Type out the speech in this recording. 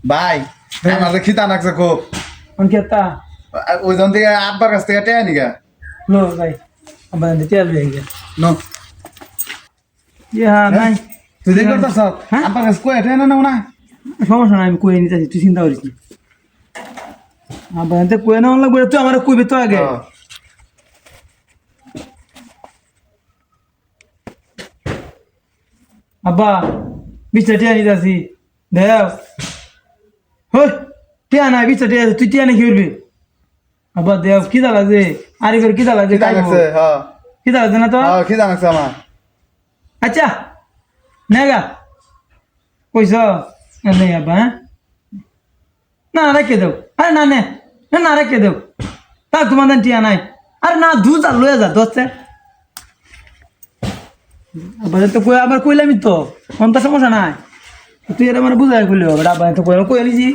ভাই আমার খিদা লাগছে খুব কোন কেতা ওইজন থেকে আব্বার কাছ থেকে টেয়া নিগা লো ভাই আবার দিতে হবে গিয়া নো ইয়া নাই তুই দেখ করতেছ হ্যাঁ? আব্বার কাছে কয়ে টেয়া না না সমস্যা নাই আমি কই নিতেছি তুই চিন্তা করিস না আবার এতে কই না লাগবে তুই আমার কইবি তো আগে আব্বা বিছটা টিয়া নিতেছি দেও হই টিয়া নাই বিছটা টিয়া তুই টিয়া নাকি উঠবি আব্বা দেও কি দা লাগছে আরিফের কি দা লাগছে খিদা লাগছে হ্যাঁ কি দা লাগছে না তো খিদা লাগছে আমার আচ্ছা নেগা কইস নেই আব্বা হ্যাঁ না রেখে দেও আরে না নে না রেখে দেও তা তোমাদের টিয়া নাই আরে না দুধ আর লয়ে যা দোস্তে আব্বা তো কই আবার কইলামই তো কোনটা সমস্যা নাই তুই এটা মানে বুঝাই কইলি হবে আব্বা তো কই কইলি